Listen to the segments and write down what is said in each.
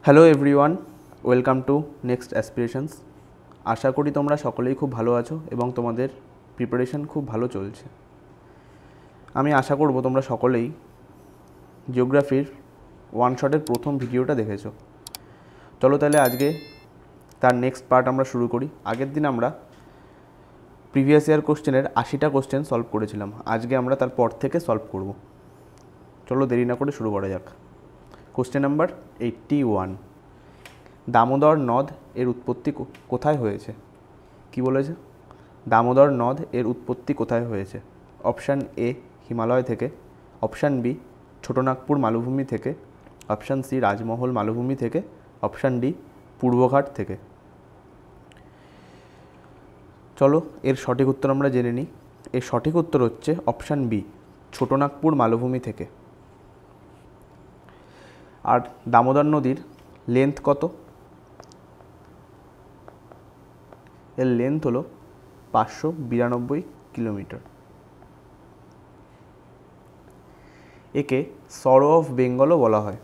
Hello everyone, welcome to next aspirations. আশা করি তোমরা সকলেই খুব ভালো আছো এবং তোমাদের প্রিপারেশন খুব ভালো চলছে। আমি আশা করব তোমরা সকলেই জিওগ্রাফির ওয়ান শটের প্রথম ভিডিওটা দেখেছো। চলো তাহলে আজকে তার নেক্সট পার্ট আমরা শুরু করি। আগের দিন আমরা প্রিভিয়াস ইয়ার কোশ্চেনের 80টা কোশ্চেন সলভ করেছিলাম। আজকে আমরা তার পর থেকে সলভ করব। চলো দেরি না করে শুরু করা যাক। কোশ্চেন নাম্বার 81, দামোদর নদ এর উৎপত্তি কোথায় হয়েছে? কি বলেছে? দামোদর নদ এর উৎপত্তি কোথায় হয়েছে? অপশান এ হিমালয় থেকে, অপশান বি ছোটনাগপুর মালভূমি থেকে, অপশান সি রাজমহল মালভূমি থেকে, অপশান ডি পূর্বঘাট থেকে। চলো এর সঠিক উত্তর আমরা জেনে নিই। এর সঠিক উত্তর হচ্ছে অপশান বি ছোটনাগপুর মালভূমি থেকে। আর দামোদর নদীর লেন্থ কত? এর লেন্থ হলো 592 কিলোমিটার। একে সরো অফ বেঙ্গলও বলা হয়।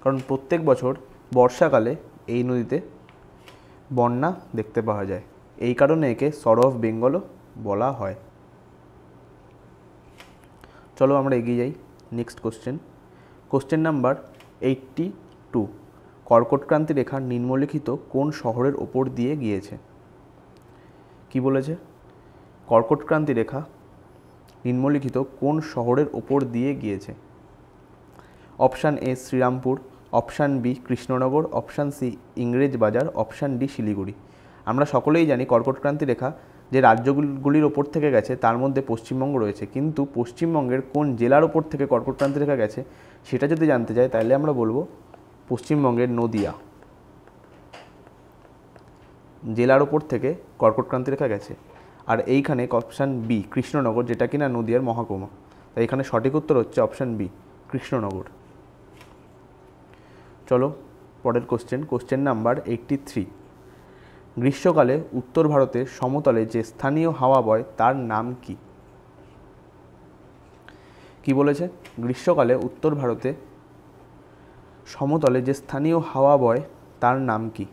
কারণ প্রত্যেক বছর বর্ষাকালে এই নদীতে বন্যা দেখতে পাওয়া যায়, এই কারণে একে সরো অফ বেঙ্গলও বলা হয়। চলো আমরা এগিয়ে যাই। নেক্সট কোশ্চেন নাম্বার 82, কর্কটক্রান্তি রেখা নিম্নলিখিত কোন শহরের ওপর দিয়ে গিয়েছে? কি বলেছে? কর্কটক্রান্তি রেখা নিম্নলিখিত কোন শহরের ওপর দিয়ে গিয়েছে? Option A Serampore, option B Krishnanagar, option C English Bazar, option D Siliguri. আমরা সকলেই জানি কর্কটক্রান্তি রেখা যে রাজ্যগুলির ওপর থেকে গেছে তার মধ্যে পশ্চিমবঙ্গ রয়েছে, কিন্তু পশ্চিমবঙ্গের কোন জেলার ওপর থেকে কর্কটক্রান্তি রেখা গেছে সেটা যদি জানতে চাই তাহলে আমরা বলবো পশ্চিমবঙ্গের নদিয়া জেলার ওপর থেকে কর্কটক্রান্তি রেখা গেছে। আর এইখানে অপশান বি কৃষ্ণনগর, যেটা কিনা নদিয়ার মহকুমা, তাই এখানে সঠিক উত্তর হচ্ছে অপশান বি কৃষ্ণনগর। চলো পরের কোশ্চেন নাম্বার 83, গ্রীষ্মকালে উত্তর ভারতের সমতলে যে স্থানীয় হাওয়া বয় তার নাম কি? কি বলেছে? গ্রীষ্মকালে উত্তর ভারতে সমতলে যে স্থানীয় হাওয়া বয় তার নাম কি?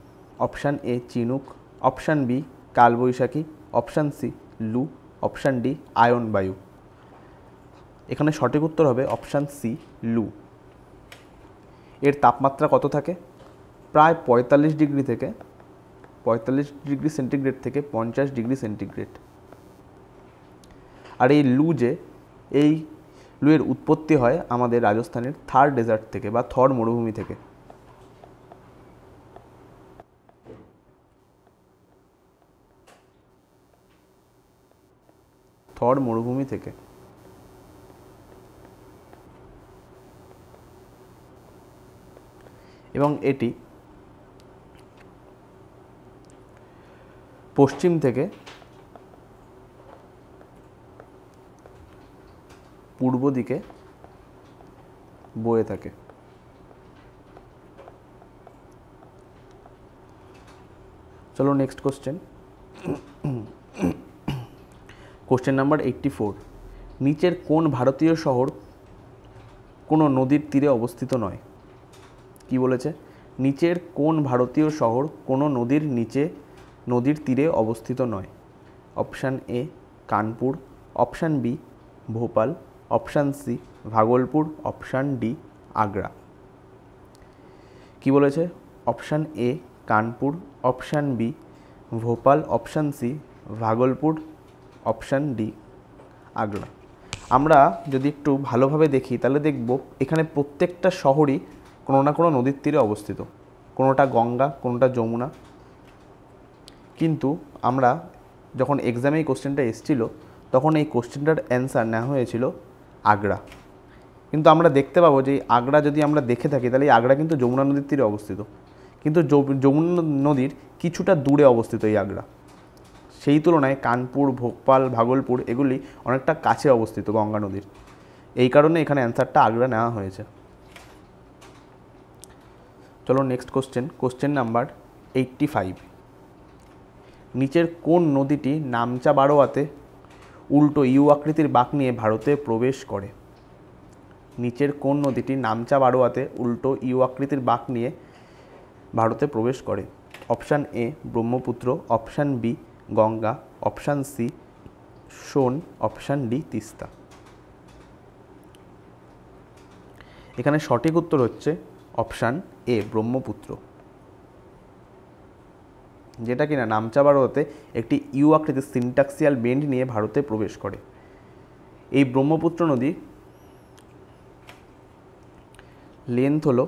অপশান এ চিনুক, অপশান বি কালবৈশাখী, অপশান সি লু, অপশান ডি আয়ন বায়ু। এখানে সঠিক উত্তর হবে অপশান সি লু। এর তাপমাত্রা কত থাকে? প্রায় 45 ডিগ্রি সেন্টিগ্রেড থেকে 50 ডিগ্রি সেন্টিগ্রেড। আর এই লুয়ের উৎপত্তি হয় আমাদের রাজস্থানের থার ডেজার্ট থেকে বা থর মরুভূমি থেকে। থর মরুভূমি থেকে। এবং এটি পশ্চিম থেকে পূর্ব দিকে বয়ে থাকে। চলো নেক্সট কোশ্চেন নাম্বার 84, নিচের কোন ভারতীয় শহর কোনো নদীর তীরে অবস্থিত নয়? কি বলেছে? নিচের কোন ভারতীয় শহর কোনো নদীর তীরে অবস্থিত নয়? Option A Kanpur, option B Bhopal, option C Bhagalpur, option D Agra. কি বলেছে? Option A Kanpur, option B Bhopal, option C Bhagalpur, option D Agra. আমরা যদি একটু ভালোভাবে দেখি তাহলে দেখব এখানে প্রত্যেকটা শহরই কোনো না কোনো নদীর তীরে অবস্থিত, কোনোটা গঙ্গা, কোনোটা যমুনা। কিন্তু আমরা যখন এক্সামে এই কোশ্চেনটা এসেছিল তখন এই কোশ্চেনটার অ্যান্সার নেওয়া হয়েছিল আগ্রা। কিন্তু আমরা দেখতে পাবো যে আগ্রা যদি আমরা দেখে থাকি তাহলে এই আগ্রা কিন্তু যমুনা নদীর তীরে অবস্থিত, কিন্তু যমুনা নদীর কিছুটা দূরে অবস্থিত এই আগ্রা। সেই তুলনায় কানপুর, ভোপাল, ভাগলপুর এগুলি অনেকটা কাছে অবস্থিত গঙ্গা নদীর, এই কারণে এখানে অ্যান্সারটা আগ্রা নেওয়া হয়েছে। চলো নেক্সট কোশ্চেন নাম্বার 85, নিচের কোন নদীটি নামচা বারোয়াতে উল্টো ইউ আকৃতির বাঁক নিয়ে ভারতে প্রবেশ করে? নিচের কোন নদীটি নামচা বারোয়াতে উল্টো ইউ আকৃতির বাঁক নিয়ে ভারতে প্রবেশ করে? Option A Brahmaputra, option B Ganga, option C Son, option D Teesta. এখানে সঠিক উত্তর হচ্ছে অপশান এ ব্রহ্মপুত্র, যেটা কিনা নামচা বারোয়াতে একটি ইউ আকৃতির সিনট্যাক্সিয়াল বেন্ড নিয়ে ভারতে প্রবেশ করে। এই ব্রহ্মপুত্র নদী লেন্থ হল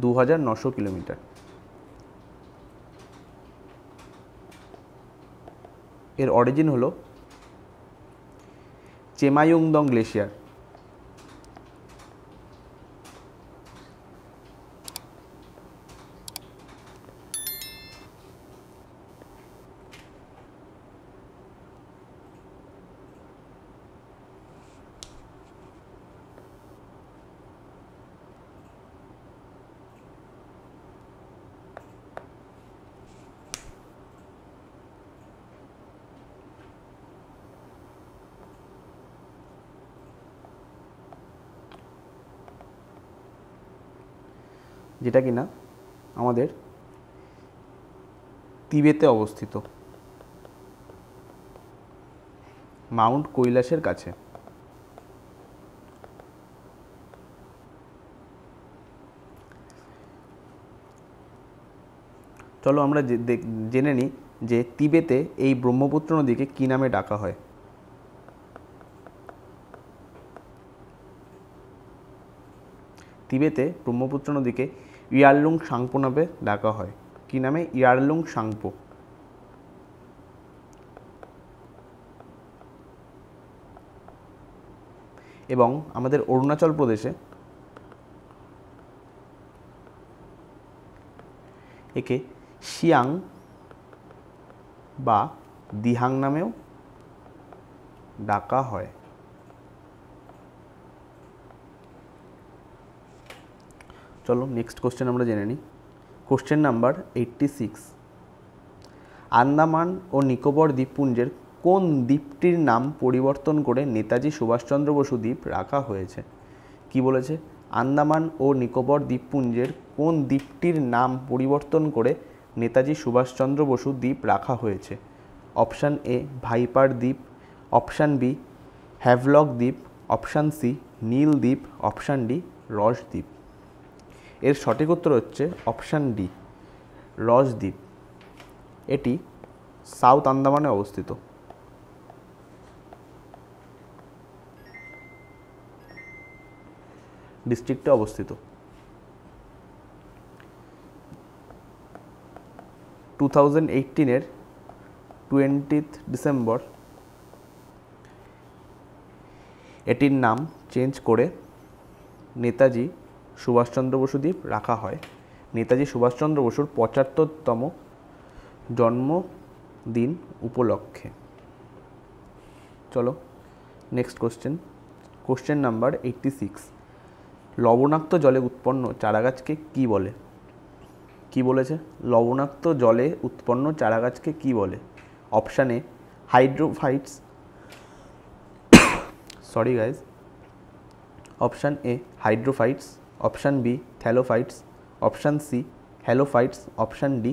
2900 কিলোমিটার। এর অরিজিন হলো চেমায়ুংদং গ্লেশিয়ার। যেটা কিনা আমাদের তিবেতে অবস্থিত, মাউন্ট কৈলাসের কাছে। চলো আমরা জেনে নিই যে তিবেতে এই ব্রহ্মপুত্র নদীকে কী নামে ডাকা হয়। তিবেতে ব্রহ্মপুত্র নদীকে ইয়ারলুং সাংপো নামে ডাকা হয়। কী নামে? ইয়ারলুং সাংপো। এবং আমাদের অরুণাচল প্রদেশে একে সিয়াং বা দিহাং নামেও ডাকা হয়। চলো নেক্সট কোশ্চেন আমরা জেনে নিই। কোশ্চেন নাম্বার 86, আন্দামান ও নিকোবর দ্বীপপুঞ্জের কোন দ্বীপটির নাম পরিবর্তন করে নেতাজি সুভাষচন্দ্র বসু দ্বীপ রাখা হয়েছে? কি বলেছে? আন্দামান ও নিকোবর দ্বীপপুঞ্জের কোন দ্বীপটির নাম পরিবর্তন করে নেতাজি সুভাষচন্দ্র বসু দ্বীপ রাখা হয়েছে? অপশান এ ভাইপার দ্বীপ, অপশান বি হ্যাভলক দ্বীপ, অপশান সি নীল দ্বীপ, অপশান ডি রস দ্বীপ। এর সঠিক উত্তর হচ্ছে অপশান ডি রস দ্বীপ। এটি সাউথ আন্দামানে অবস্থিত। ডিস্ট্রিক্টে অবস্থিত। 2018-এর 20 ডিসেম্বর এটির নাম চেঞ্জ করে নেতাজি সুভাষচন্দ্র বসু দ্বীপ রাখা হয় নেতাজি সুভাষচন্দ্র বসুর 75তম জন্মদিন উপলক্ষে। চলো নেক্সট কোশ্চেন। কোশ্চেন নাম্বার 86, লবণাক্ত জলে উৎপন্ন চারাগাছকে কি বলে? কি বলেছে? লবণাক্ত জলে উৎপন্ন চারাগাছকে কি বলে? Option A hydrophytes, sorry guys, option A hydrophytes, option B thallophytes, option C halophytes, option D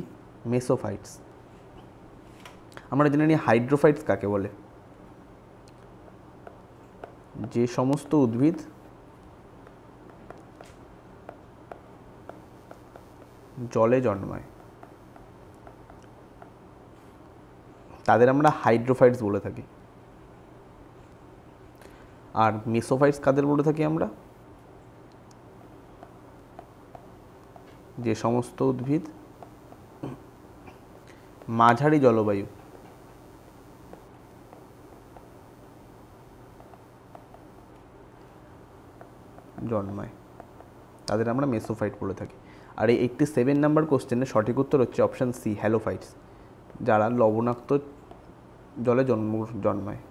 mesophytes. আমরা জেনে নিই হাইড্রোফাইটস কাকে বলে। যে সমস্ত উদ্ভিদ জলে জন্মায় তাদের আমরা হাইড্রোফাইটস বলে থাকি। আর মেসোফাইটস কাদের বলে থাকি আমরা? যে সমস্ত উদ্ভিদ মাঝারি জলবায়ু জন্মায় তাদের আমরা মেসোফাইট বলে থাকি। আর এই 87 নাম্বার কোশ্চেনের সঠিক উত্তর হচ্ছে অপশান সি হ্যালোফাইটস, যারা লবণাক্ত জলে জন্মায়।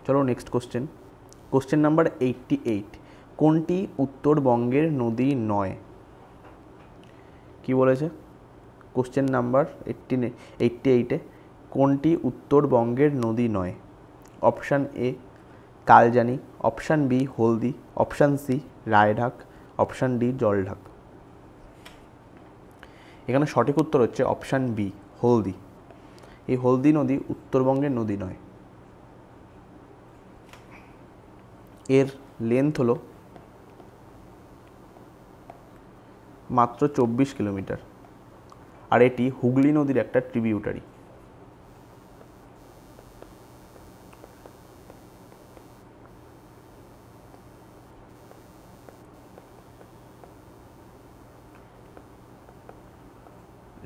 চলো নেক্সট কোশ্চেন। কোশ্চেন নাম্বার 88, কোনটি উত্তরবঙ্গের নদী নয়? কি বলেছে? কোশ্চেন নাম্বার 88-এ কোনটি উত্তরবঙ্গের নদী নয়? Option A Kaljani, option B Haldi, option C Raidak, option D Jaldhaka. এখানে সঠিক উত্তর হচ্ছে অপশান বি হলদি। এই হলদি নদী উত্তরবঙ্গের নদী নয়। এর লেন্থ হলো মাত্র 24 কিলোমিটার, আর এটি হুগলি নদীর একটা ট্রিবিউটারি।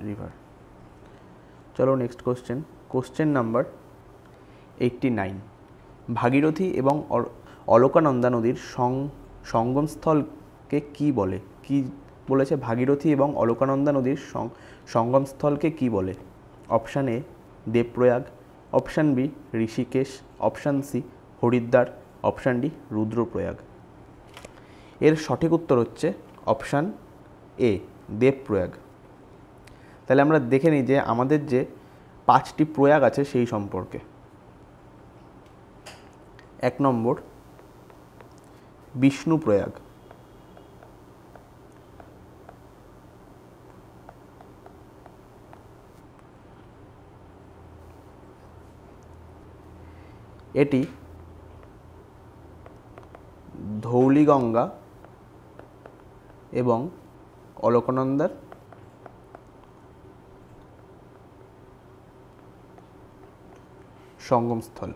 রিভার। চলো নেক্সট কোশ্চেন নাম্বার 89। ভাগীরথী এবং অলকানন্দা নদীর সঙ্গমস্থলকে কি বলে? কি বলেছে? ভাগীরথী এবং অলকানন্দা নদীর সঙ্গমস্থলকে কি বলে? Option A Devprayag, option B Rishikesh, option C Haridwar, option D Rudraprayag. এর সঠিক উত্তর হচ্ছে অপশান এ দেবপ্রয়াগ। তাহলে আমরা দেখে নিই যে আমাদের যে 5টি প্রয়াগ আছে সেই সম্পর্কে। 1 নম্বর বিষ্ণুপ্রয়াগ, এটি ধৌলিগঙ্গা এবং অলকানন্দার সঙ্গমস্থল।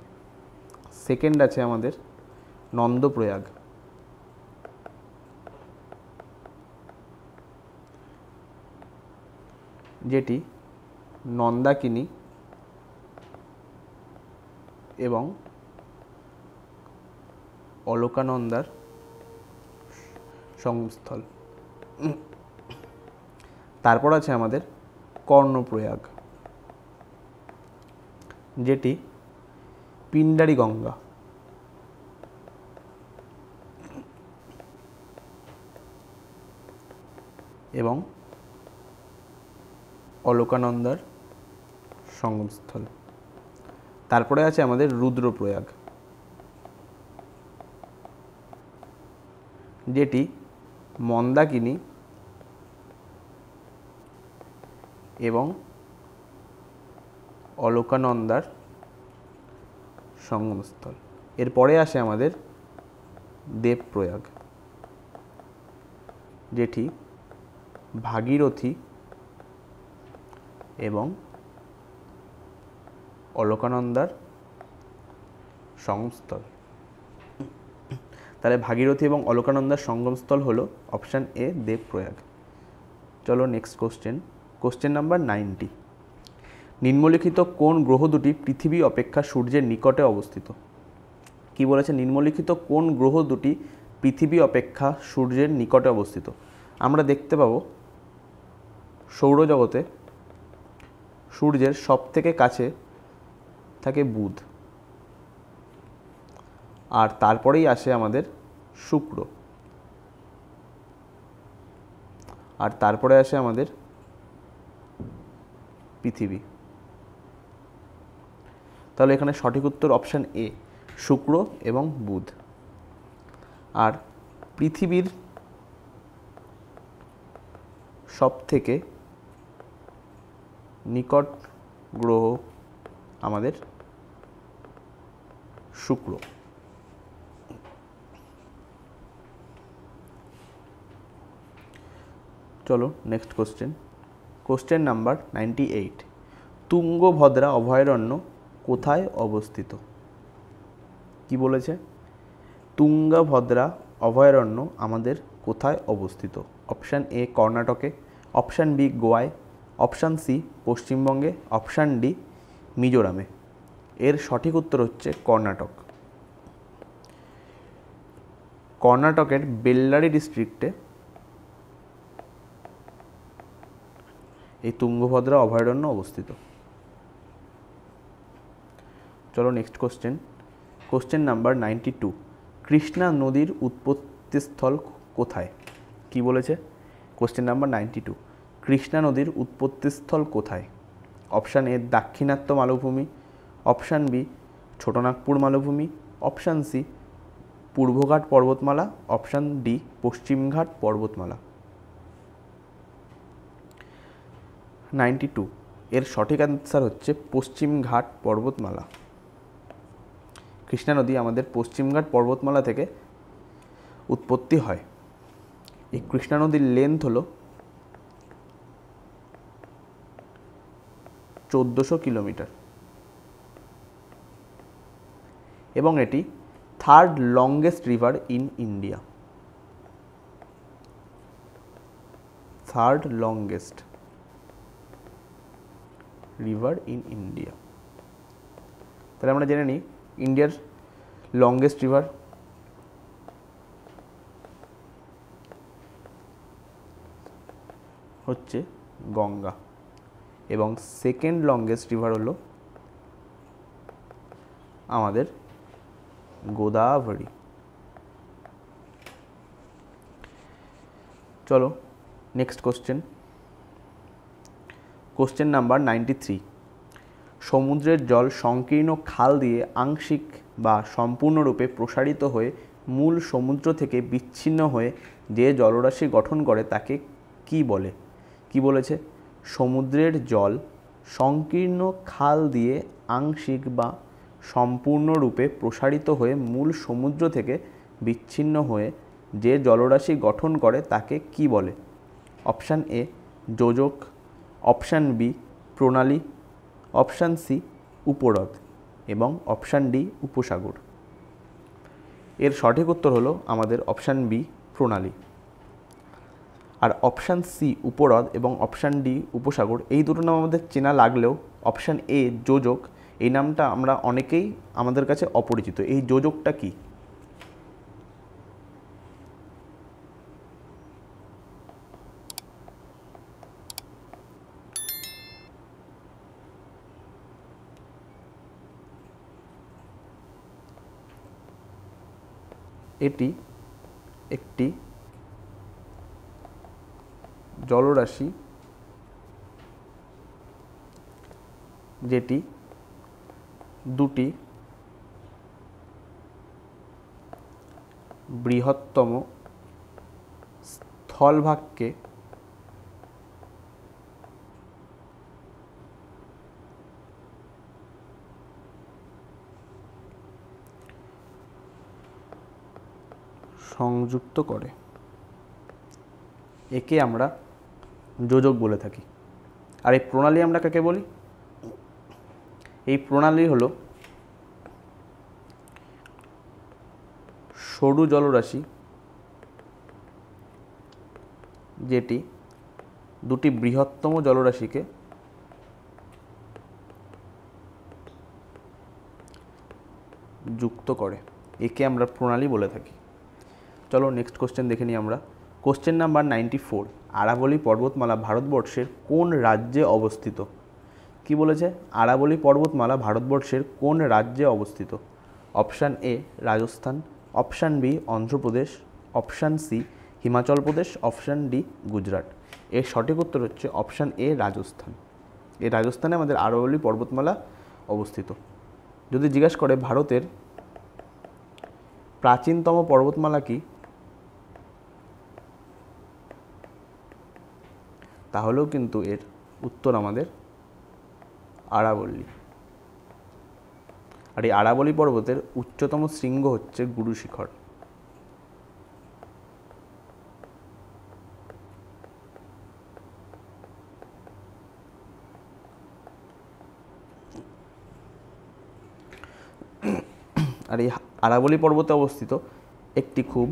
সেকেন্ড আছে আমাদের নন্দপ্রয়াগ, যেটি নন্দাকিনী এবং অলকানন্দার সঙ্গমস্থল। তারপর আছে আমাদের কর্ণপ্রয়াগ, যেটি পিণ্ডারি গঙ্গা এবং অলকানন্দার সঙ্গমস্থল। তারপরে আছে আমাদের রুদ্রপ্রয়াগ, যেটি মন্দাকিনী এবং অলকানন্দার সঙ্গমস্থল। এরপরে আসে আমাদের দেবপ্রয়াগ, যেটি ভাগীরথী এবং অলকানন্দার সঙ্গমস্থল। তাহলে ভাগীরথী এবং অলকানন্দার সঙ্গমস্থল হলো অপশান এ দেবপ্রয়াগ। চলো নেক্সট কোশ্চেন নাম্বার 90। নিম্নলিখিত কোন গ্রহ দুটি পৃথিবী অপেক্ষা সূর্যের নিকটে অবস্থিত? কি বলেছে? নিম্নলিখিত কোন গ্রহ দুটি পৃথিবী অপেক্ষা সূর্যের নিকটে অবস্থিত? আমরা দেখতে পাবো সৌরজগতে সূর্যের সবথেকে কাছে থাকে বুধ, আর তারপরেই আসে আমাদের শুক্র, আর তারপরে আসে আমাদের পৃথিবী। তাহলে এখানে সঠিক উত্তর অপশান এ শুক্র এবং বুধ। আর পৃথিবীর সবথেকে নিকট গ্রহ আমাদের শুক্র। চলো নেক্সট কোশ্চেন নাম্বার 98। তুঙ্গভদ্রা অভয়ারণ্য কোথায় অবস্থিত? কি বলেছে? তুঙ্গভদ্রা অভয়ারণ্য আমাদের কোথায় অবস্থিত? অপশান এ কর্ণাটকে, অপশান বি গোয়ায়, অপশান সি পশ্চিমবঙ্গে, অপশান ডি মিজোরামে। এর সঠিক উত্তর হচ্ছে কর্ণাটক। কর্ণাটকের বেল্লারি ডিস্ট্রিক্টে এই তুঙ্গভদ্রা অভয়ারণ্য অবস্থিত। চলো নেক্সট কোশ্চেন নাম্বার 92। কৃষ্ণা নদীর উৎপত্তিস্থল কোথায়? কি বলেছে? Question number 92। কৃষ্ণা নদীর উৎপত্তিস্থল কোথায়? অপশান এ দাক্ষিণাত্য মালভূমি, অপশান বি ছোটনাগপুর মালভূমি, অপশান সি পূর্বঘাট পর্বতমালা, অপশান ডি পশ্চিমঘাট পর্বতমালা। 92 এর সঠিক অ্যান্সার হচ্ছে পশ্চিমঘাট পর্বতমালা। কৃষ্ণা নদী আমাদের পশ্চিমঘাট পর্বতমালা থেকে উৎপত্তি হয়। এই কৃষ্ণা নদীর লেন্থ হলো 1400 কিলোমিটার এবং এটি third longest river in India. Third longest river in India. তাহলে আমরা জেনে নিই ইন্ডিয়ার লংগেস্ট রিভার হচ্ছে গঙ্গা এবং সেকেন্ড লংগেস্ট রিভার হলো আমাদের গোদাবরী। চলো নেক্সট কোশ্চেন। Question number 93। সমুদ্রের জল সংকীর্ণ খাল দিয়ে আংশিক বা সম্পূর্ণরূপে প্রসারিত হয়ে মূল সমুদ্র থেকে বিচ্ছিন্ন হয়ে যে জলরাশি গঠন করে তাকে কি বলে? কি বলেছে? সমুদ্রের জল সংকীর্ণ খাল দিয়ে আংশিক বা সম্পূর্ণরূপে প্রসারিত হয়ে মূল সমুদ্র থেকে বিচ্ছিন্ন হয়ে যে জলরাশি গঠন করে তাকে কি বলে? অপশান এ যোজক, অপশান বি প্রণালী, অপশান সি উপহ্রদ এবং অপশান ডি উপসাগর। এর সঠিক উত্তর হলো আমাদের অপশান বি প্রণালী। আর অপশান সি উপহ্রদ এবং অপশান ডি উপসাগর এই দুটো নাম আমাদের চেনা লাগলেও অপশান এ যোজক এই নামটা আমরা অনেকেই আমাদের কাছে অপরিচিত। এই যোজকটা কি? এটি একটি জলরাশি যেটি দুটি বৃহত্তম স্থলভাগকে সংযুক্ত করে। একে আমরা যোজক বলে থাকি। আর এই প্রণালী আমরা কাকে বলি? এই প্রণালী হলো সরু জলরাশি যেটি দুটি বৃহত্তম জলরাশিকে যুক্ত করে। একে আমরা প্রণালী বলে থাকি। চলো নেক্সট কোশ্চেন দেখে নিই আমরা। Question number 94। আরাবলী পর্বতমালা ভারতবর্ষের কোন রাজ্যে অবস্থিত? কি বলেছে? আরাবলী পর্বতমালা ভারতবর্ষের কোন রাজ্যে অবস্থিত? Option A Rajasthan, option B Andhra Pradesh, option C Himachal Pradesh, option D Gujarat. এর সঠিক উত্তর হচ্ছে অপশান এ রাজস্থান। এই রাজস্থানে আমাদের আরাবলী পর্বতমালা অবস্থিত। যদি জিজ্ঞাসা করে ভারতের প্রাচীনতম পর্বতমালা কি, তাহলেও কিন্তু এর উত্তর আমাদের আরাবল্লী। আর এই আরাবলী পর্বতের উচ্চতম শৃঙ্গ হচ্ছে গুরু শিখর। আর এই আরাবলী পর্বতে অবস্থিত একটি খুব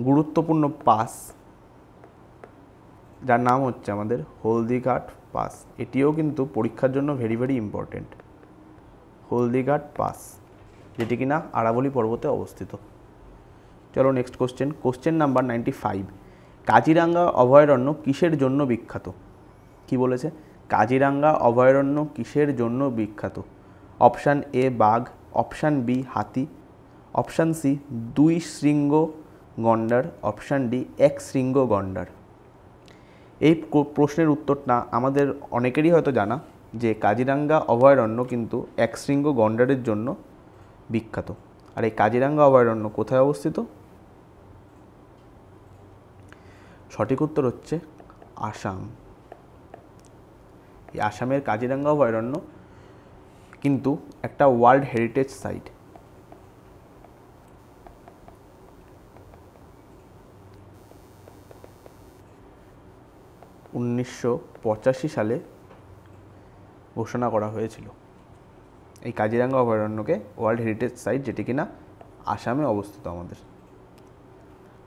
গুরুত্বপূর্ণ পাস যার নাম হচ্ছে আমাদের হলদিঘাট পাস। এটিও কিন্তু পরীক্ষার জন্য very very important. Haldighat pass যেটি কিনা আরাবলী পর্বতে অবস্থিত। চলো next question. Question number 95। Kaziranga অভয়ারণ্য কিসের জন্য বিখ্যাত? কি বলেছে? কাজিরাঙ্গা অভয়ারণ্য কিসের জন্য বিখ্যাত? অপশান এ বাঘ, অপশান বি হাতি, অপশান সি দুই শৃঙ্গ গন্ডার, অপশান ডি এক শৃঙ্গ গন্ডার। এই প্রশ্নের উত্তরটা আমাদের অনেকেরই হয়তো জানা যে কাজিরাঙ্গা অভয়ারণ্য কিন্তু একশৃঙ্গ গন্ডারের জন্য বিখ্যাত। আর এই কাজিরাঙ্গা অভয়ারণ্য কোথায় অবস্থিত? সঠিক উত্তর হচ্ছে আসাম। এই আসামের কাজিরাঙ্গা অভয়ারণ্য কিন্তু একটা ওয়ার্ল্ড হেরিটেজ সাইট। উনিশশো সালে ঘোষণা করা হয়েছিল এই কাজিরাঙ্গা অভয়ারণ্যকে ওয়ার্ল্ড হেরিটেজ সাইট, যেটি কিনা আসামে অবস্থিত আমাদের।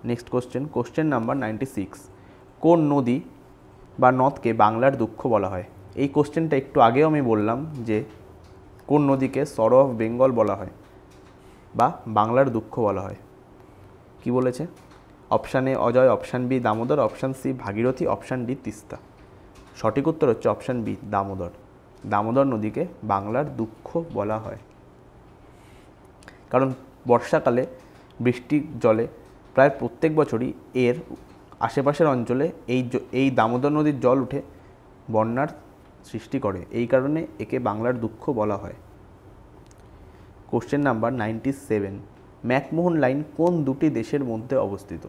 Next question number 96। কোন নদী বা নদকে বাংলার দুঃখ বলা হয়? এই কোশ্চেনটা একটু আগেও আমি বললাম যে কোন নদীকে সরো অফ বেঙ্গল বলা হয় বা বাংলার দুঃখ বলা হয়। কি বলেছে? Option A Ajay, option B Damodar, option C Bhagirathi, option D Teesta. সঠিক উত্তর হচ্ছে অপশান বি দামোদর। দামোদর নদীকে বাংলার দুঃখ বলা হয়, কারণ বর্ষাকালে বৃষ্টির জলে প্রায় প্রত্যেক বছরই এর আশেপাশের অঞ্চলে এই দামোদর নদীর জল উঠে বন্যার সৃষ্টি করে, এই কারণে একে বাংলার দুঃখ বলা হয়। Question number 97। ম্যাকমোহন লাইন কোন দুটি দেশের মধ্যে অবস্থিত?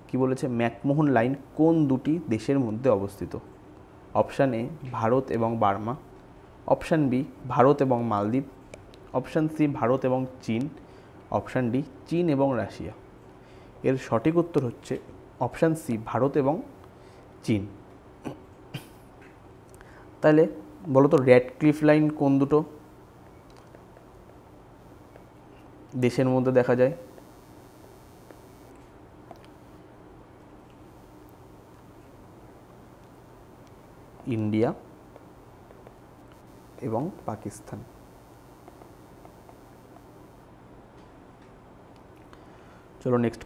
কি বলেছে? ম্যাকমোহন লাইন কোন দুটি দেশের মধ্যে অবস্থিত? অপশান এ ভারত এবং বার্মা, অপশান বি ভারত এবং মালদ্বীপ, অপশান সি ভারত এবং চীন, অপশান ডি চীন এবং রাশিয়া। এর সঠিক উত্তর হচ্ছে অপশান সি ভারত এবং চীন। তাহলে বলো তো র্যাডক্লিফ লাইন কোন দুটো দেশের মধ্যে দেখা যায়? ইন্ডিয়া এবং পাকিস্তান। চলো নেক্সট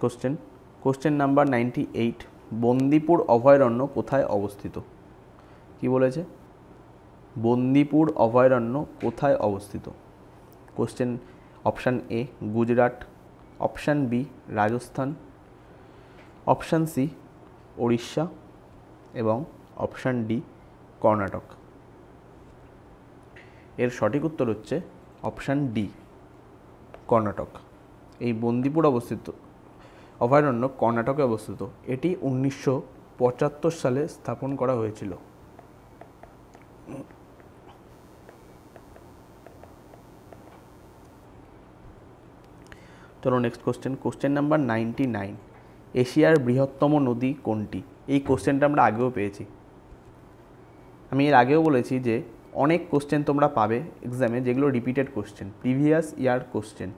কোশ্চেন নাম্বার 98। বন্দিপুর অভয়ারণ্য কোথায় অবস্থিত? কি বলেছে? বন্দিপুর অভয়ারণ্য কোথায় অবস্থিত? Question option A Gujarat, option B Rajasthan, option C Odisha এবং অপশান ডি কর্ণাটক। এর সঠিক উত্তর হচ্ছে অপশান ডি কর্ণাটক। এই বন্দিপুর অভয়ারণ্য কর্ণাটকে অবস্থিত। এটি 1975 সালে স্থাপন করা হয়েছিল। চলো নেক্সট কোশ্চেন নাম্বার 99। এশিয়ার বৃহত্তম নদী কোনটি? এই কোশ্চেনটা আমরা আগেও পেয়েছি। আমি এর আগেও বলেছি যে অনেক কোশ্চেন তোমরা পাবে এক্সামে যেগুলো repeated question, previous year question.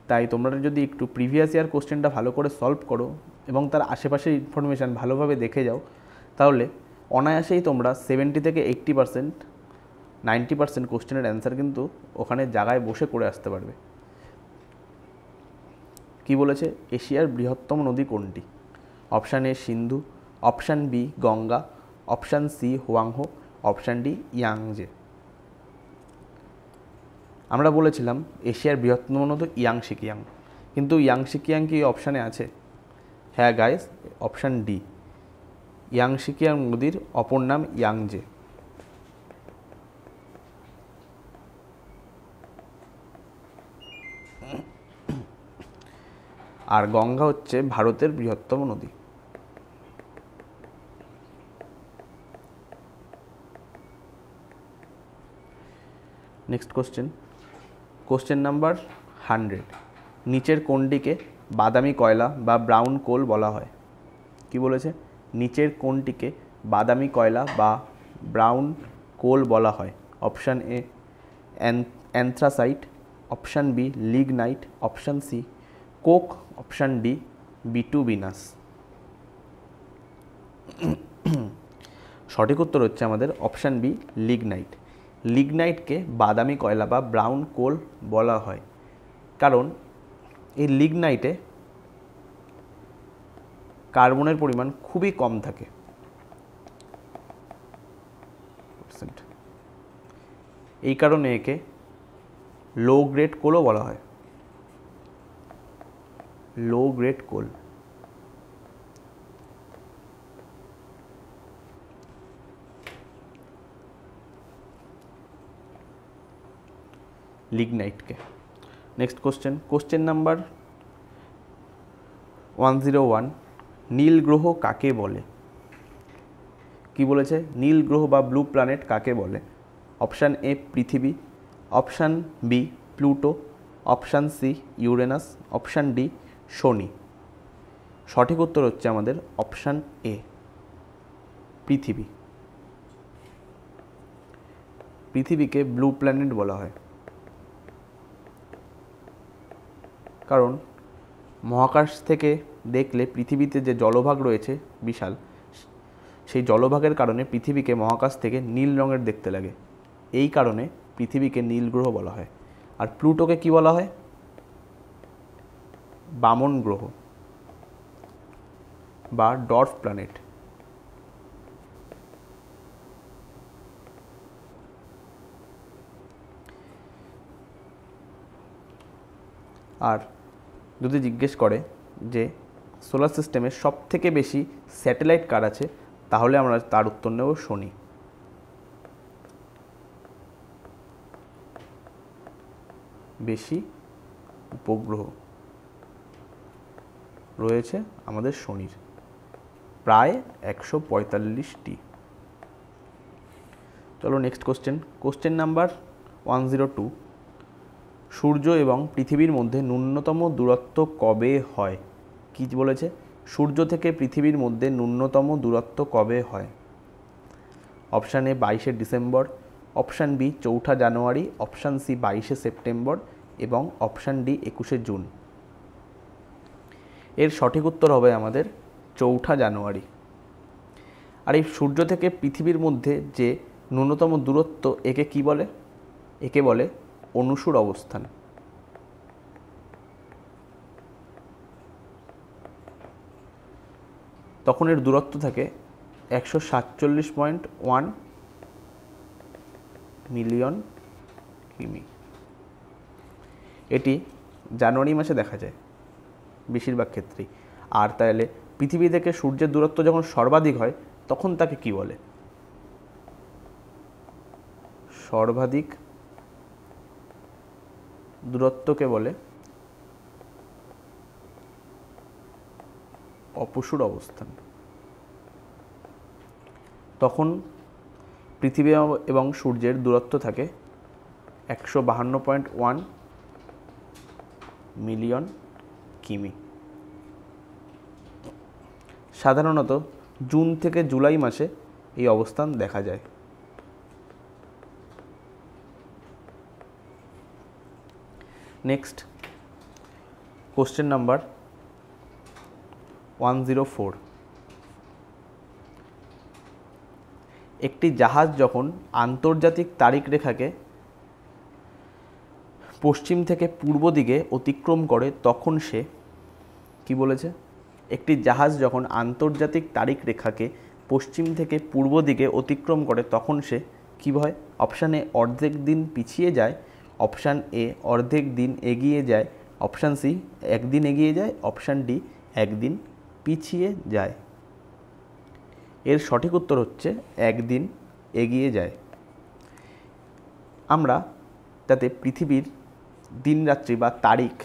তাই তোমরা যদি একটু প্রিভিয়াস ইয়ার কোশ্চেনটা ভালো করে সলভ করো এবং তার আশেপাশের ইনফরমেশান ভালোভাবে দেখে যাও, তাহলে অনায়াসেই তোমরা 70 থেকে 80%, 90% কোশ্চেনের অ্যান্সার কিন্তু ওখানে জায়গায় বসে করে আসতে পারবে। কি বলেছে? এশিয়ার বৃহত্তম নদী কোনটি? Option A Sindhu, option B Ganga, option C Hwang Ho, option D Yangtze. আমরা বলেছিলাম এশিয়ার বৃহত্তম নদী ইয়াংশিকিয়াং, কিন্তু ইয়াংশিকিয়াং কি অপশানে আছে? হ্যাঁ গাইস, অপশান ডি ইয়াংশিকিয়াং নদীর অপর নাম ইয়াংজে। আর গঙ্গা হচ্ছে ভারতের বৃহত্তম নদী। Next question number 100। নিচের কোনটিকে বাদামি কয়লা বা ব্রাউন কোল বলা হয়? কি বলেছে? নিচের কোনটিকে বাদামি কয়লা বা ব্রাউন কোল বলা হয়? Option A anthracite, option B lignite, option C coke, option D bituminous. সঠিক উত্তর হচ্ছে আমাদের অপশান বি লিগনাইট। লিগনাইটকে বাদামি কয়লা বা ব্রাউন কোল বলা হয় কারণ এই লিগনাইটে কার্বনের পরিমাণ খুবই কম থাকে। এই কারণে একে লো গ্রেড কোলও বলা হয়। লো গ্রেড কোল। লিগনাইটকে। নেক্সট কোশ্চেন নাম্বার 101, নীল গ্রহ কাকে বলে? কি বলেছে? নীল গ্রহ বা ব্লু প্ল্যানেট কাকে বলে? অপশান এ পৃথিবী, option B Pluto, option C Uranus, option D শনি। সঠিক উত্তর হচ্ছে আমাদের অপশান এ পৃথিবী। পৃথিবীকে ব্লু প্ল্যানেট বলা হয় কারণ মহাকাশ থেকে দেখলে পৃথিবীতে যে জলভাগ রয়েছে বিশাল, সেই জলভাগের কারণে পৃথিবীকে মহাকাশ থেকে নীল রঙের দেখতে লাগে। এই কারণে পৃথিবীকে নীল গ্রহ বলা হয়। আর প্লুটোকে কি বলা হয়? বামন গ্রহ বা ডর্ফ প্ল্যানেট। আর যদি জিজ্ঞেস করে যে সোলার সিস্টেমে সবথেকে বেশি স্যাটেলাইট কার আছে, তাহলে আমরা তার উত্তর নেব শনি। বেশি উপগ্রহ রয়েছে আমাদের শনির, প্রায় 145টি। চলো নেক্সট কোশ্চেন নাম্বার 102, সূর্য এবং পৃথিবীর মধ্যে ন্যূনতম দূরত্ব কবে হয়? কি বলেছে? সূর্য থেকে পৃথিবীর মধ্যে ন্যূনতম দূরত্ব কবে হয়? অপশান এ 22শে ডিসেম্বর, অপশান বি 4ঠা জানুয়ারি, অপশান সি 22শে সেপ্টেম্বর এবং অপশান ডি 21শে জুন। এর সঠিক উত্তর হবে আমাদের 4ঠা জানুয়ারি। আর এই সূর্য থেকে পৃথিবীর মধ্যে যে ন্যূনতম দূরত্ব, একে কি বলে? একে বলে অনুসুর অবস্থান। তখন এর দূরত্ব থাকে 147.1 মিলিয়ন কিমি। এটি জানুয়ারি মাসে দেখা যায় বেশিরভাগ ক্ষেত্রেই। আর তাহলে পৃথিবী থেকে সূর্যের দূরত্ব যখন সর্বাধিক হয় তখন তাকে কি বলে? সর্বাধিক দূরত্বকে বলে অপসূর অবস্থান। তখন পৃথিবী এবং সূর্যের দূরত্ব থাকে 152.1 মিলিয়ন কিমি। সাধারণত জুন থেকে জুলাই মাসে এই অবস্থান দেখা যায়। নেক্সট কোশ্চেন নাম্বার 104, একটি জাহাজ যখন আন্তর্জাতিক তারিখ রেখাকে পশ্চিম থেকে পূর্ব দিকে অতিক্রম করে তখন সে কি বলেছে? একটি জাহাজ যখন আন্তর্জাতিক তারিখ রেখাকে পশ্চিম থেকে পূর্ব দিকে অতিক্রম করে তখন সে কী হয়? অপশান এ অর্ধেক দিন পিছিয়ে যায়, অপশান এ অর্ধেক দিন এগিয়ে যায়, অপশান সি একদিন এগিয়ে যায়, অপশান ডি একদিন পিছিয়ে যায়। এর সঠিক উত্তর হচ্ছে একদিন এগিয়ে যায়। আমরা যাতে পৃথিবীর দিন রাত্রি বা তারিখ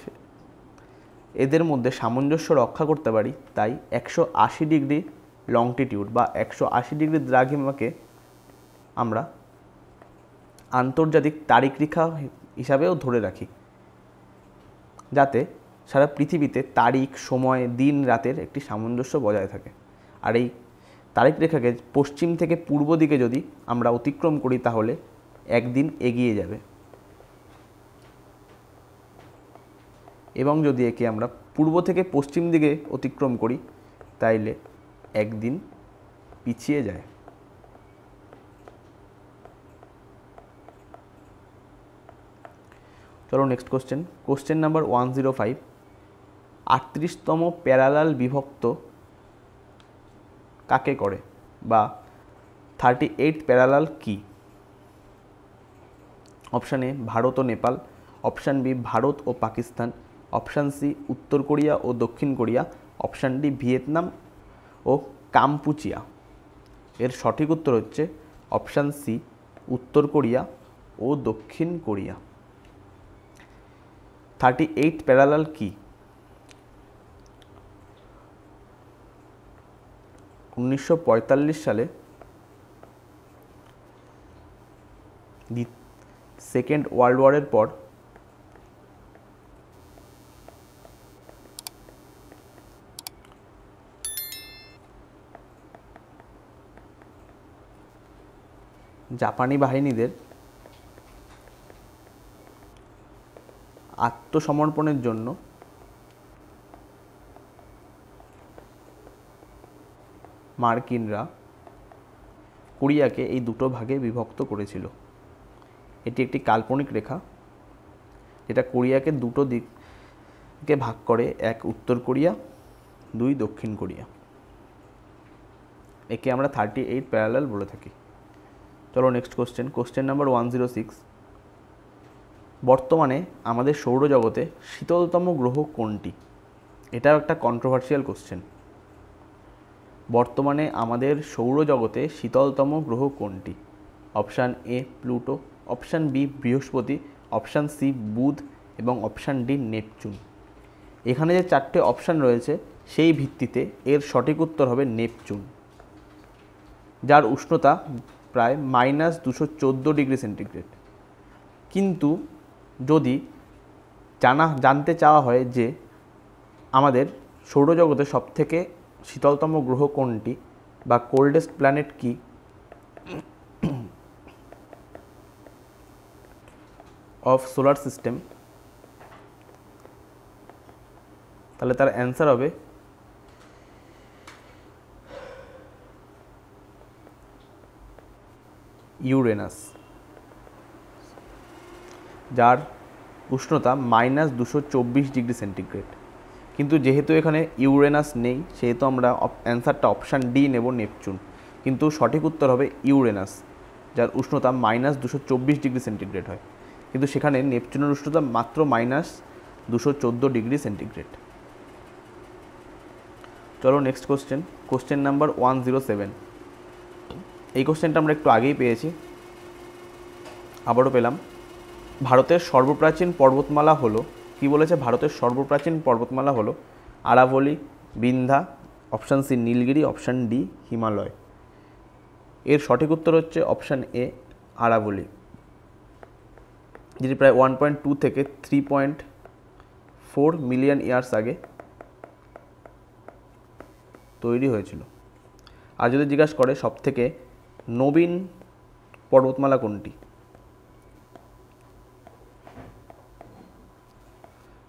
এদের মধ্যে সামঞ্জস্য রক্ষা করতে পারি, তাই 180 ডিগ্রি লংটিটিউড বা 180 ডিগ্রি দ্রাঘিমাকে আমরা আন্তর্জাতিক তারিখ রেখা হিসাবেও ধরে রাখি, যাতে সারা পৃথিবীতে তারিখ, সময়, দিন রাতের একটি সামঞ্জস্য বজায় থাকে। আর এই তারিখ রেখাকে পশ্চিম থেকে পূর্ব দিকে যদি আমরা অতিক্রম করি তাহলে একদিন এগিয়ে যাবে, এবং যদি একে আমরা পূর্ব থেকে পশ্চিম দিকে অতিক্রম করি তাইলে একদিন পিছিয়ে যায়। চলো নেক্সট কোশ্চেন নাম্বার 105, 38তম প্যারালাল বিভক্ত কাকে করে বা 38th প্যারালাল কি? অপশান এ ভারত ও নেপাল, অপশান বি ভারত ও পাকিস্তান, অপশান সি উত্তর কোরিয়া ও দক্ষিণ কোরিয়া, অপশান ডি ভিয়েতনাম ও কাম্পুচিয়া। এর সঠিক উত্তর হচ্ছে অপশান সি উত্তর কোরিয়া ও দক্ষিণ কোরিয়া। 38 প্যারালাল কি? 1945 সালে সেকেন্ড ওয়ার্ল্ড ওয়ারের পর জাপানি বাহিনীদের আত্মসমর্পণের জন্য মার্কিনরা কোরিয়াকে এই দুটো ভাগে বিভক্ত করেছিল। এটি একটি কাল্পনিক রেখা যেটা কোরিয়াকে দুটো দিকে ভাগ করে, এক উত্তর কোরিয়া, দুই দক্ষিণ কোরিয়া। একে আমরা 38 প্যারালাল বলে থাকি। চলো নেক্সট কোশ্চেন, কোশ্চেন নাম্বার 106। বর্তমানে আমাদের সৌরজগতে শীতলতম গ্রহ কোনটি? এটাও একটা কন্ট্রোভার্সিয়াল কোশ্চেন। বর্তমানে আমাদের সৌরজগতে শীতলতম গ্রহ কোনটি? Option A Pluto, option B Brihaspati, option C Budh এবং অপশান ডি নেপচুন। এখানে যে চারটে অপশান রয়েছে সেই ভিত্তিতে এর সঠিক উত্তর হবে নেপচুন, যার উষ্ণতা প্রায় -214 ডিগ্রি সেন্টিগ্রেড। কিন্তু যদি জানতে চাওয়া হয় যে আমাদের সৌরজগতে সবথেকে শীতলতম গ্রহ কোনটি বা কোল্ডেস্ট প্ল্যানেট কি, অফ সোলার সিস্টেম, তাহলে তার অ্যান্সার হবে ইউরেনাস, যার উষ্ণতা -224 ডিগ্রি সেন্টিগ্রেড। কিন্তু যেহেতু এখানে ইউরেনাস নেই সেহেতু আমরা অ্যান্সারটা অপশান ডি নেব, নেপচুন। কিন্তু সঠিক উত্তর হবে ইউরেনাস, যার উষ্ণতা -224 ডিগ্রি সেন্টিগ্রেড হয়। কিন্তু সেখানে নেপচুনের উষ্ণতা মাত্র -214 ডিগ্রি সেন্টিগ্রেড। চলো নেক্সট কোশ্চেন, কোশ্চেন নাম্বার 107। এই কোশ্চেনটা আমরা একটু আগেই পেয়েছি, আবারও পেলাম। ভারতের সর্বপ্রাচীন পর্বতমালা হলো, কি বলেছে? ভারতের সর্বপ্রাচীন পর্বতমালা হলো আরাবলি, Vindhya, option C Nilgiri, option D Himalaya. এর সঠিক উত্তর হচ্ছে অপশান এ আরাবলি, যেটি প্রায় 1.2 থেকে 3.4 মিলিয়ন ইয়ার্স আগে তৈরি হয়েছিল। আর যদি জিজ্ঞাসা করে সবথেকে নবীন পর্বতমালা কোনটি,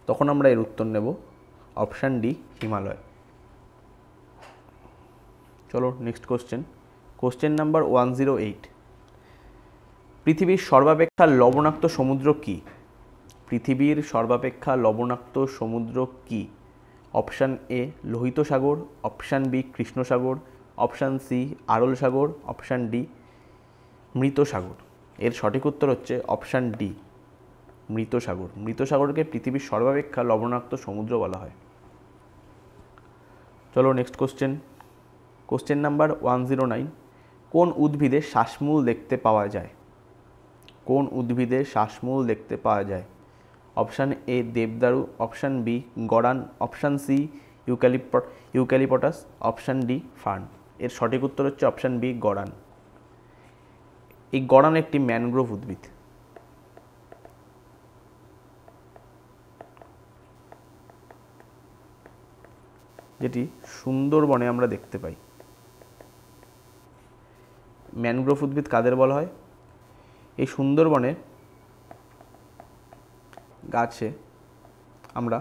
তখন আমরা এর উত্তর নেব অপশান ডি হিমালয়। চলো নেক্সট কোশ্চেন, কোশ্চেন নাম্বার 108। পৃথিবীর সর্বাপেক্ষা লবণাক্ত সমুদ্র কি? পৃথিবীর সর্বাপেক্ষা লবণাক্ত সমুদ্র কি? অপশান এ লোহিত সাগর, অপশান বি কৃষ্ণ সাগর, অপশান সি আরল সাগর, অপশান ডি মৃত সাগর। এর সঠিক উত্তর হচ্ছে অপশান ডি মৃত সাগর। মৃত সাগরকে পৃথিবীর সর্বাপেক্ষা লবণাক্ত সমুদ্র বলা হয়। চলো নেক্সট কোশ্চেন, কোশ্চেন নাম্বার 109। কোন উদ্ভিদে শ্বাসমূল দেখতে পাওয়া যায়? কোন উদ্ভিদে শ্বাসমূল দেখতে পাওয়া যায়? অপশান এ দেবদারু, অপশান বি গড়ান, option C eucalyptus, option D fern. এর সঠিক উত্তর হচ্ছে অপশান বি গড়ান। এই গড়ান একটি ম্যানগ্রোভ উদ্ভিদ। যেটি সুন্দরবনে আমরা দেখতে পাই। ম্যানগ্রোভ উদ্ভিদ কাদের বলা হয়? এই সুন্দরবনে গাছে আমরা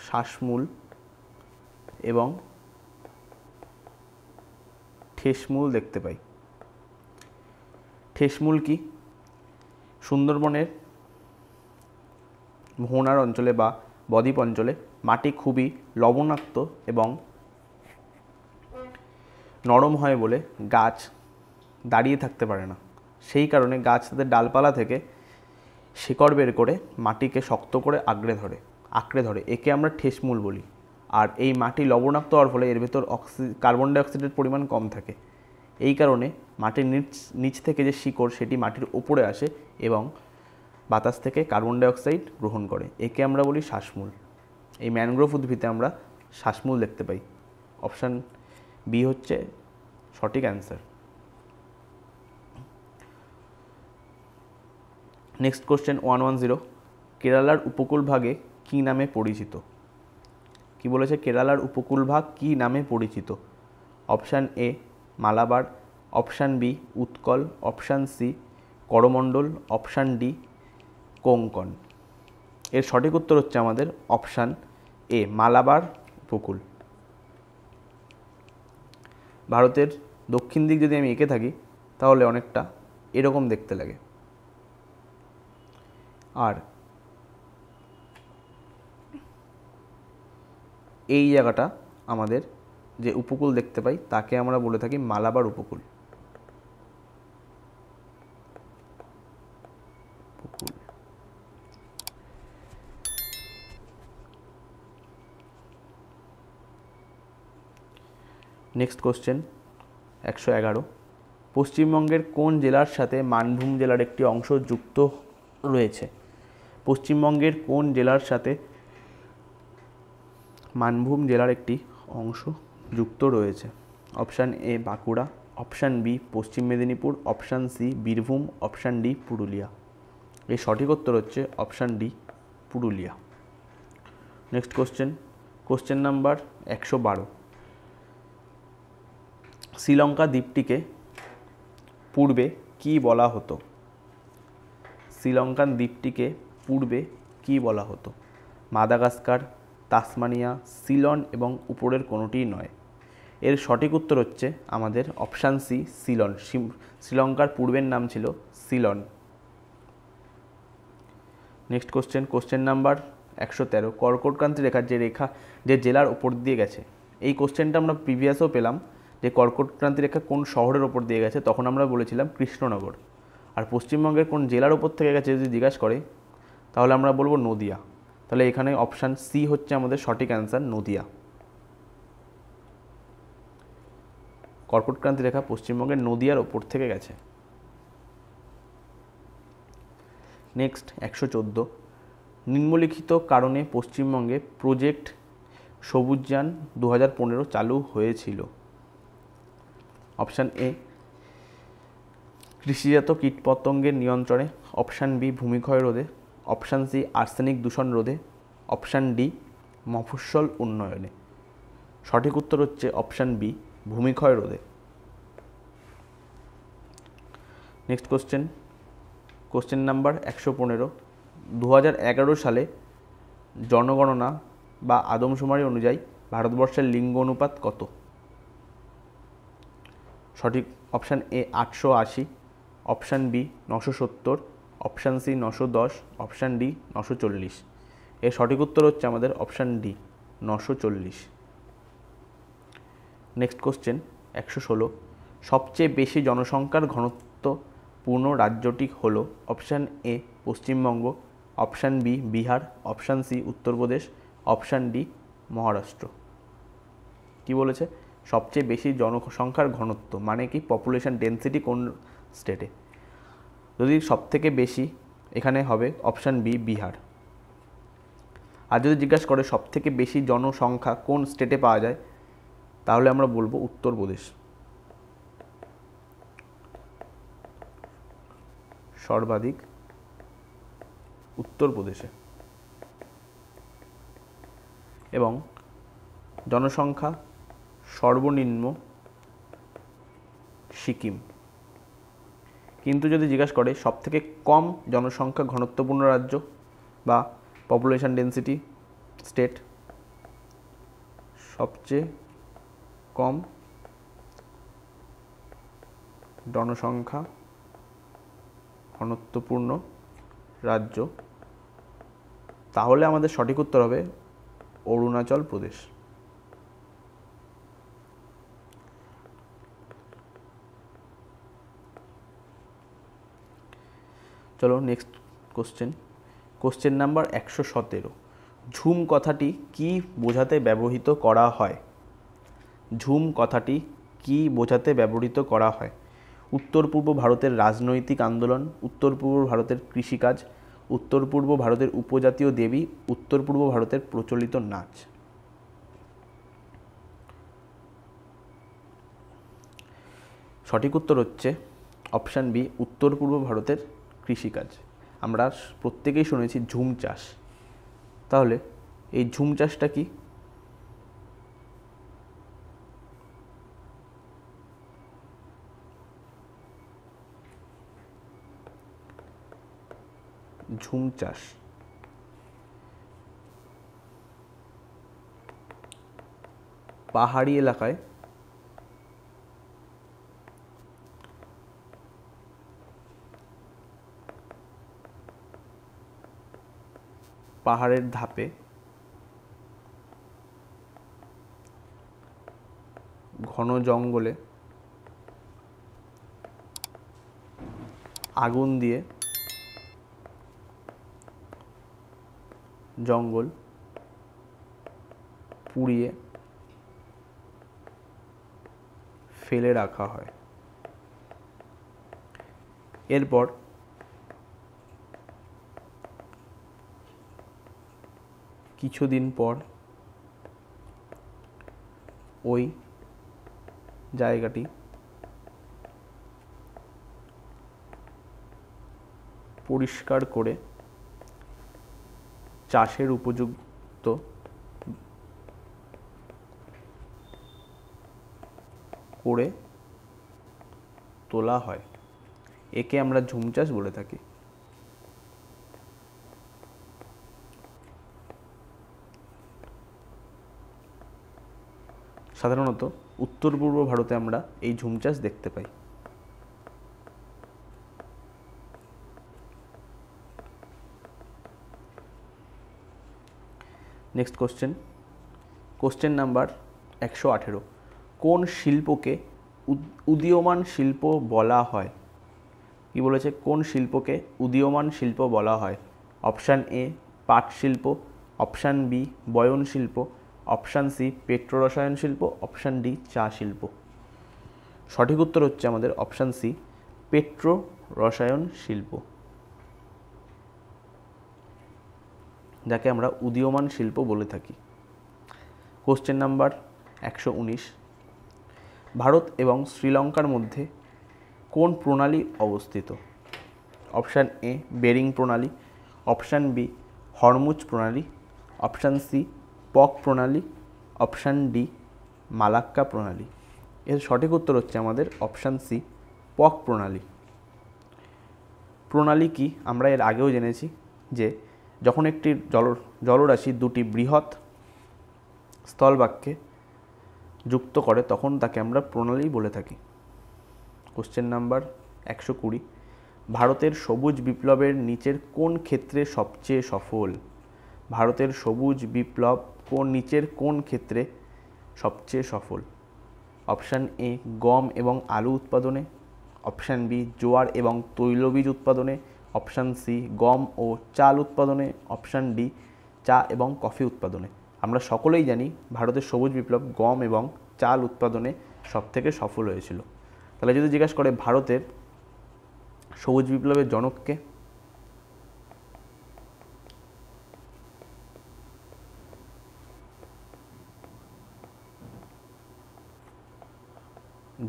শ্বাসমূল এবং ঠেসমূল দেখতে পাই। ঠেসমূল কি? সুন্দরবনের মোহনার অঞ্চলে বা বদ্বীপ অঞ্চলে মাটি খুবই লবণাক্ত এবং নরম হয় বলে গাছ দাঁড়িয়ে থাকতে পারে না। সেই কারণে গাছ তাদের ডালপালা থেকে শিকড় বের করে মাটিকে শক্ত করে আঁকড়ে ধরে। একে আমরা ঠেসমূল বলি। আর এই মাটি লবণাক্ত হওয়ার ফলে এর ভেতর কার্বন ডাইঅক্সাইডের পরিমাণ কম থাকে। এই কারণে মাটির নিচ থেকে যে শিকড় সেটি মাটির উপরে আসে এবং বাতাস থেকে কার্বন ডাইঅক্সাইড গ্রহণ করে, একে আমরা বলি শ্বাসমূল। এই ম্যানগ্রোভ উদ্ভিদে আমরা শ্বাসমূল দেখতে পাই। অপশান বি হচ্ছে সঠিক অ্যান্সার। নেক্সট কোশ্চেন 110, কেরালার উপকূল ভাগে কী নামে পরিচিত? কি বলেছে? কেরালার উপকূল ভাগ কী নামে পরিচিত? Option A Malabar, option B Utkal, option C Coromandel, option D Konkan. এর সঠিক উত্তর হচ্ছে আমাদের অপশান এ মালাবার উপকূল। ভারতের দক্ষিণ দিক যদি আমি এঁকে থাকি তাহলে অনেকটা এরকম দেখতে লাগে, আর এই জায়গাটা আমাদের যে উপকূল দেখতে পাই তাকে আমরা বলে থাকি মালাবার উপকূল। নেক্সট কোশ্চেন 111, পশ্চিমবঙ্গের কোন জেলার সাথে মানভূম জেলার একটি অংশ যুক্ত রয়েছে? পশ্চিমবঙ্গের কোন জেলার সাথে মানভূম জেলার একটি অংশ যুক্ত রয়েছে? Option A Bankura, option B Paschim Medinipur, option C Birbhum, option D Purulia. এর সঠিক উত্তর হচ্ছে option D Purulia. Next question number 112, Sri Lanka দ্বীপটিকে পূর্বে কি বলা হতো? শ্রীলঙ্কান দ্বীপটিকে পূর্বে কি বলা হতো? মাদাগাস্কার, তাসমানিয়া, সিলন এবং উপরের কোনোটিই নয়। এর সঠিক উত্তর হচ্ছে আমাদের অপশান সি সিলন। শ্রীলঙ্কার পূর্বের নাম ছিল সিলন। নেক্সট কোশ্চেন নাম্বার 113, কর্কটক্রান্তি রেখার যে জেলার ওপর দিয়ে গেছে। এই কোশ্চেনটা আমরা প্রিভিয়াসও পেলাম যে কর্কটক্রান্তি রেখা কোন শহরের ওপর দিয়ে গেছে, তখন আমরা বলেছিলাম কৃষ্ণনগর। আর পশ্চিমবঙ্গের কোন জেলার ওপর থেকে গেছে যদি জিজ্ঞাসা করে তাহলে আমরা বলবো নদিয়া। তাহলে এখানে অপশান সি হচ্ছে আমাদের সঠিক অ্যান্সার, নদিয়া। কর্কটক্রান্তি রেখা পশ্চিমবঙ্গের নদিয়ার ওপর থেকে গেছে। নেক্সট 114, নিম্নলিখিত কারণে পশ্চিমবঙ্গে প্রজেক্ট সবুজযান 2015 চালু হয়েছিল। অপশান এ কৃষিজাত কীটপতঙ্গের নিয়ন্ত্রণে, অপশান বি ভূমিক্ষয় রোধে, অপশান সি আর্সেনিক দূষণ রোধে, অপশান ডি মফস্বল উন্নয়নে। সঠিক উত্তর হচ্ছে অপশান বি ভূমিক্ষয় রোধে। নেক্সট কোশ্চেন নাম্বার 115, 2011 সালে জনগণনা বা আদমশুমারি অনুযায়ী ভারতবর্ষের লিঙ্গ অনুপাত কত? সঠিক option A 880, option B 970, option C 910, option D 940। এর সঠিক উত্তর হচ্ছে আমাদের অপশান ডি 940। নেক্সট কোশ্চেন 116, সবচেয়ে বেশি জনসংখ্যার ঘনত্বপূর্ণ রাজ্যটি হল? Option A Paschimbanga, option B Bihar, option C Uttar Pradesh, option D Maharashtra. কি বলেছে? সবচেয়ে বেশি জনসংখ্যার ঘনত্ব মানে কি পপুলেশন ডেন্সিটি কোন স্টেটে? যদি সবথেকে বেশি এখানে হবে অপশান বি বিহার। আর যদি জিজ্ঞাসা করে সবথেকে বেশি জনসংখ্যা কোন স্টেটে পাওয়া যায় তাহলে আমরা বলবো উত্তরপ্রদেশ। সর্বাধিক উত্তরপ্রদেশে। এবং জনসংখ্যা সর্বনিম্ন সিকিম। কিন্তু যদি জিজ্ঞাসা করে সবথেকে কম জনসংখ্যা ঘনত্বপূর্ণ রাজ্য বা পপুলেশন ডেন্সিটি স্টেট, সবচেয়ে কম জনসংখ্যা ঘনত্বপূর্ণ রাজ্য, তাহলে আমাদের সঠিক উত্তর হবে অরুণাচল প্রদেশ। চলো নেক্সট কোশ্চেন নাম্বার 117, ঝুম কথাটি কি বোঝাতে ব্যবহৃত করা হয়? ঝুম কথাটি কি বোঝাতে ব্যবহৃত করা হয়? উত্তর পূর্ব ভারতের রাজনৈতিক আন্দোলন, উত্তর পূর্ব ভারতের কৃষিকাজ, উত্তর পূর্ব ভারতের উপজাতীয় দেবী, উত্তর পূর্ব ভারতের প্রচলিত নাচ। সঠিক উত্তর হচ্ছে অপশান বি, উত্তর পূর্ব ভারতের কৃষিকাজ। আমরা প্রত্যেকেই শুনেছি ঝুম চাষ, তাহলে এই ঝুম চাষটা কি? ঝুম চাষ পাহাড়ি এলাকায় পাহাড়ের ধাপে ঘন জঙ্গলে আগুন দিয়ে জঙ্গল পুড়িয়ে ফেলে রাখা হয়। এরপর কিছুদিন পর ওই জায়গাটি পরিষ্কার করে চাষের উপযুক্ত করে তোলা হয়। একে আমরা ঝুম চাষ বলে থাকি। সাধারণত উত্তর পূর্ব ভারতে আমরা এই ঝুম চাষ দেখতে পাই। Next question number 118। কোন শিল্পকে উদীয়মান শিল্প বলা হয়? কি বলেছে? কোন শিল্পকে উদীয়মান শিল্প বলা হয়? অপশান এ পাট শিল্প, অপশান বি বয়ন শিল্প, অপশান সি পেট্রোরসায়ন শিল্প, অপশান ডি চা শিল্প। সঠিক উত্তর হচ্ছে আমাদের অপশান সি পেট্রোরসায়ন শিল্প, যাকে আমরা উদীয়মান শিল্প বলে থাকি। Question number 119। ভারত এবং শ্রীলঙ্কার মধ্যে কোন প্রণালী অবস্থিত? অপশান এ বেরিং প্রণালী, অপশান বি হরমুজ প্রণালী, অপশান সি পক প্রণালী, অপশান ডি মালাক্কা প্রণালী। এর সঠিক উত্তর হচ্ছে আমাদের অপশান সি পক প্রণালী। প্রণালী কি আমরা এর আগেও জেনেছি যে যখন একটি জলরাশি দুটি বৃহৎ স্থলভাগকে যুক্ত করে তখন তাকে আমরা প্রণালী বলে থাকি। Question number 120। ভারতের সবুজ বিপ্লবের নিচের কোন ক্ষেত্রে সবচেয়ে সফল? ভারতের সবুজ বিপ্লব নিচের কোন ক্ষেত্রে সবচেয়ে সফল? অপশান এ গম এবং আলু উৎপাদনে, অপশান বি জোয়ার এবং তৈলবীজ উৎপাদনে, অপশান সি গম ও চাল উৎপাদনে, অপশান ডি চা এবং কফি উৎপাদনে। আমরা সকলেই জানি ভারতের সবুজ বিপ্লব গম এবং চাল উৎপাদনে সবথেকে সফল হয়েছিল। তাহলে যদি জিজ্ঞাসা করে ভারতের সবুজ বিপ্লবের জনককে,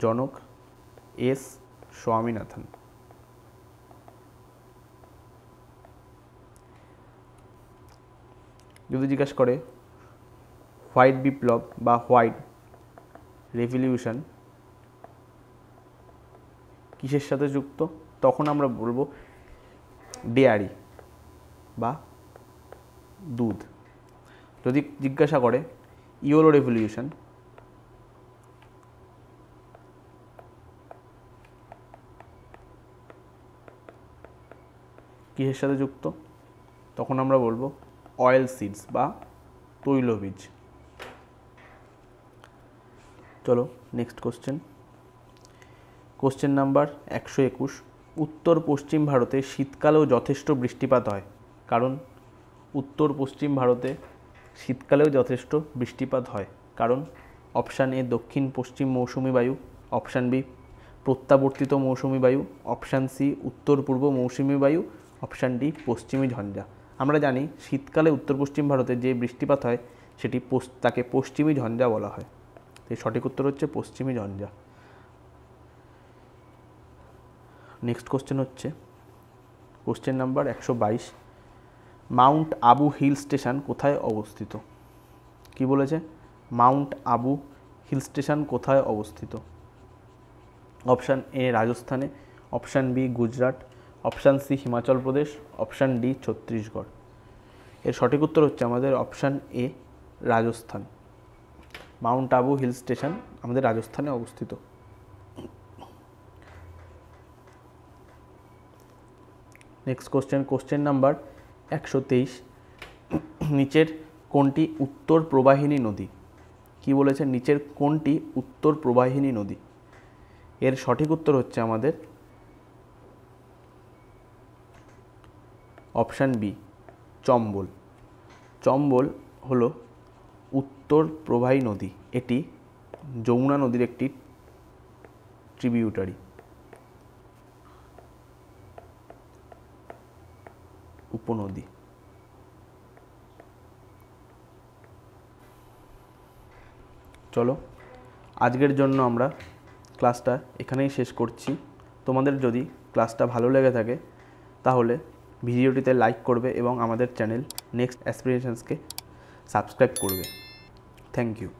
জনক এস স্বামীনাথন। যদি জিজ্ঞাসা করে হোয়াইট বিপ্লব বা হোয়াইট রেভলিউশন কিসের সাথে যুক্ত, তখন আমরা বলবো ডেয়ারি বা দুধ। যদি জিজ্ঞাসা করে ইয়েলো রেভলিউশন কিসের সাথে যুক্ত, তখন আমরা বলবো অয়েল সিডস বা তৈলবীজ। চলো নেক্সট কোশ্চেন নাম্বার 121। উত্তর পশ্চিম ভারতে শীতকালেও যথেষ্ট বৃষ্টিপাত হয়, কারণ উত্তর পশ্চিম ভারতে শীতকালেও যথেষ্ট বৃষ্টিপাত হয় কারণ অপশান এ দক্ষিণ পশ্চিম মৌসুমি বায়ু, অপশান বি প্রত্যাবর্তিত মৌসুমি বায়ু, অপশান সি উত্তর পূর্ব মৌসুমি বায়ু, অপশান ডি পশ্চিমী ঝঞ্ঝা। আমরা জানি শীতকালে উত্তর পশ্চিম ভারতে যে বৃষ্টিপাত হয় সেটি তাকে পশ্চিমী ঝঞ্ঝা বলা হয়। এই সঠিক উত্তর হচ্ছে পশ্চিমী ঝঞ্ঝা। নেক্সট কোশ্চেন হচ্ছে question number 122, mount Abu hill station কোথায় অবস্থিত? কি বলেছে? মাউন্ট আবু হিল স্টেশন কোথায় অবস্থিত? অপশান এ রাজস্থানে, option B Gujarat, option C Himachal Pradesh, option D Chhattisgarh. এর সঠিক উত্তর হচ্ছে আমাদের option A Rajasthan. Mount Abu hill station আমাদের রাজস্থানে অবস্থিত। নেক্সট কোশ্চেন নাম্বার 123, নিচের কোনটি উত্তর প্রবাহিনী নদী? কি বলেছে? নিচের কোনটি উত্তর প্রবাহিনী নদী? এর সঠিক উত্তর হচ্ছে আমাদের অপশান বি চম্বল। চম্বল হলো উত্তর প্রবাহী নদী। এটি যমুনা নদীর একটি ট্রিবিউটারি, উপনদী। চলো আজকের জন্য আমরা ক্লাসটা এখানেই শেষ করছি। তোমাদের যদি ক্লাসটা ভালো লেগে থাকে তাহলে ভিডিওটিতে লাইক করবে এবং আমাদের চ্যানেল নেক্সট অ্যাসপিরেশনসকে সাবস্ক্রাইব করবে। Thank you.